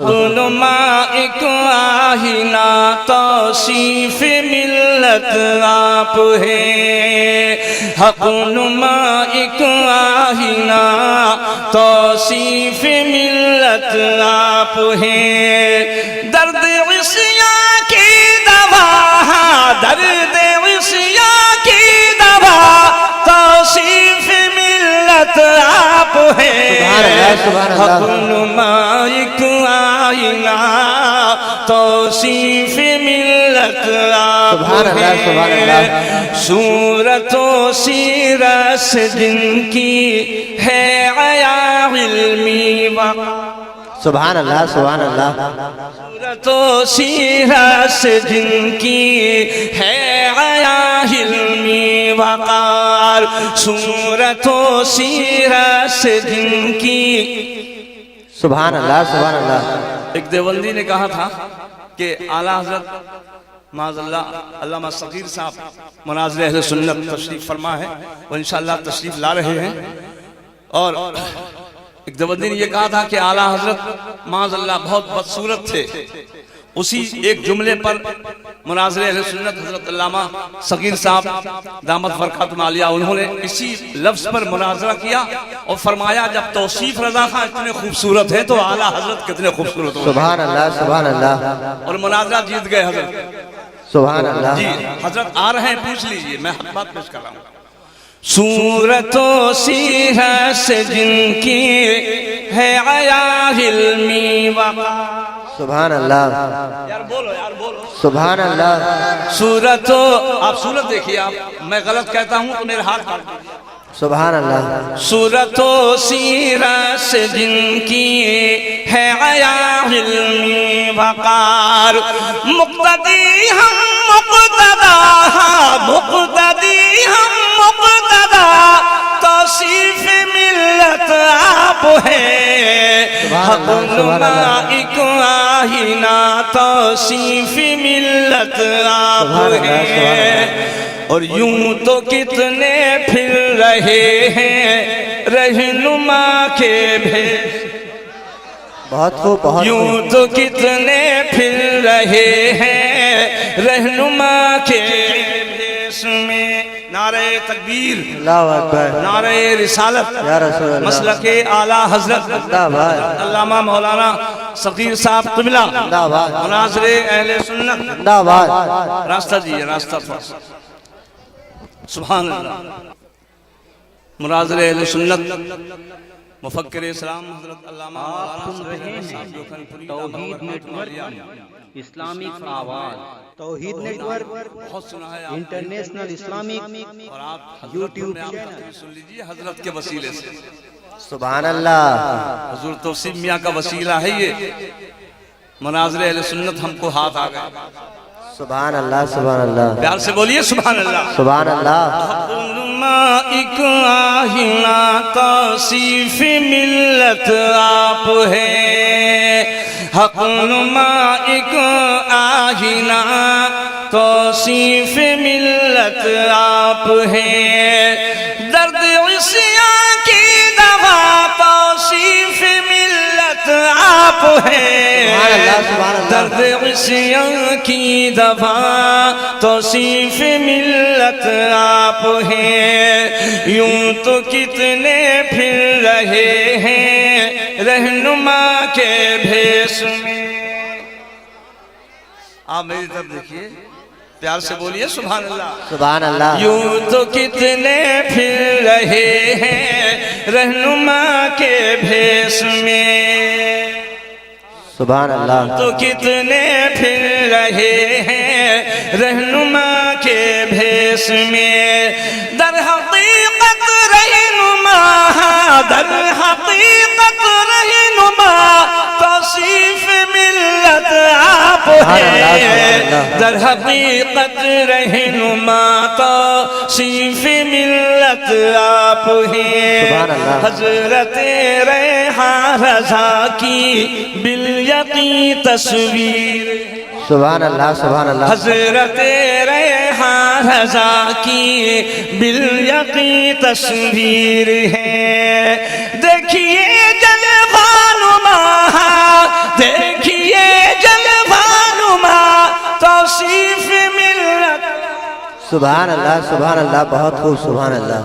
नुमा एक आहिना तौसीफ मिल्लत आप है, हक नुमा एक आहिना तौसीफ मिल्लत आप है। दर्द इस्या की दवा, दर्द इस्या की दवा तौसीफ मिल्लत आप है। हक नुमा एक आईना तौसीफ मिल्लत आप है। सूरतो सीरत से जिनकी है आया इल्मी वक़ा। सुभान अल्लाह सुभान अल्लाह। सूरतो सीरत से जिनकी है आया इल्मी वक़ार, सूरतो सीरत से जिनकी। सुभान अल्लाह सुभान अल्लाह। एक देवबंदी ने कहा था कि आला हज़रत माज़अल्लाह अल्लामा सगीर साहब मुनाज़िर अहले सुन्नत तशरीफ फरमा है, वो इंशाअल्लाह तशरीफ ला रहे हैं। और एक देवबंदी ने ये कहा था कि आला हज़रत माज़अल्लाह बहुत बदसूरत थे। उसी एक जुमले पर मुनाज़िर अहले सुन्नत हज़रत अल्लामा सगीर साहब दामत बरक़ातुहुम आलिया, उन्होंने इसी लफ्ज़ पर मुनाज़रा किया और फरमाया जब तौसीफ रज़ा खां इतने खूबसूरत है तो आला हज़रत कितने खूबसूरत हो। सुभान अल्लाह सुभान अल्लाह। और मुनाज़रा जीत गए हज़रत। सुभान अल्लाह। जी हज़रत आ रहे हैं, पूछ लीजिए, मैं हक बात पेश कर रहा हूँ। सूरतो सीरत से जिनकी है आया इल्मी वक़ा। सुभान अल्लाह। यार बोलो, यार बोलो। सुभान अल्लाह। सूरतो, आप सूरत देखिए, आप मैं गलत कहता हूँ तो मेरे हाथ काट दीजिए। सुभान अल्लाह। सूरतो सीरत से जिनकी है आया इल्मी वक़ार, मुक़्तदी हम मुक़्तदा, मुक़्तदी हम मुक़्तदा तौसीफ मिल्लत आप है। हक नुमा एक आहिना तौसीफ मिल्लत आप है। और यूं तो कितने फिर रहे हैं रहनुमा के भेष। बहुत खूब बहुत। यूं तो कितने फिर रहे हैं रहनुमा के भेष में। नारे तकबीर, अल्लाहु अकबर, नारे रिसालत, या रसूल अल्लाह, मसलके आला हज़रत अल्लामा मौलाना सगीर साहब क़िबला, मुनाज़िरे अहले सुन्नत। रास्ता दीजिए, रास्ता थोड़ा। सुभान अल्लाह। मुनाज़िरे अहले सुन्नत मुफक्किर इस्लाम हज़रत अल्लामा तौहीद नेटवर्क, इस्लामिक आवाज़, तौहीद नेटवर्क, बहुत सुना है इंटरनेशनल इस्लामिक। और आप यूट्यूब पे सुन लीजिए हज़रत के वसीले से। सुभान अल्लाह। हुज़ूर तौसीफ मियाँ का वसीला है ये। मुनाज़िरे अहले सुन्नत हमको हाथ आ गए। सुभान अल्लाह सुभान अल्लाह। प्यार से बोलिए सुभान अल्लाह सुभान अल्लाह। एक आहिना तौसीफ मिल्लत आप है। हक नुमा एक आहिना तौसीफ मिल्लत आप है। दर्द इस्या की दवा तौसीफ मिल्लत आप है। दर्द इस्या की दवा तौसीफ मिल्लत आप है। यूं तो कितने फिर रहे हैं रहनुमा के भेष में। आप मेरी तरफ देखिए, प्यार से बोलिए सुभान अल्लाह सुभान अल्लाह। यूं तो कितने फिर रहे हैं रहनुमा के भेष में। सुभान अल्लाह। तो कितने फिर रहे हैं रहनुमा के भेष में। दर हकीकत रहनुमा, दर हकीकत रहनुमा तौसीफ मिल्लत आप है। दर हकीकत रहनुमा तौसीफ मिल्लत आप है। हज़रत रेहान रज़ा की बिल यकी तस्वीर। सुभान अल्लाह सुभान अल्लाह। हज़रत रेहान रज़ा की बिल यकी तस्वीर है। देखिए जलवानुमा, देख तौसीफ मिल्लत। सुभान अल्लाह, बहुत खूब, सुभान अल्लाह।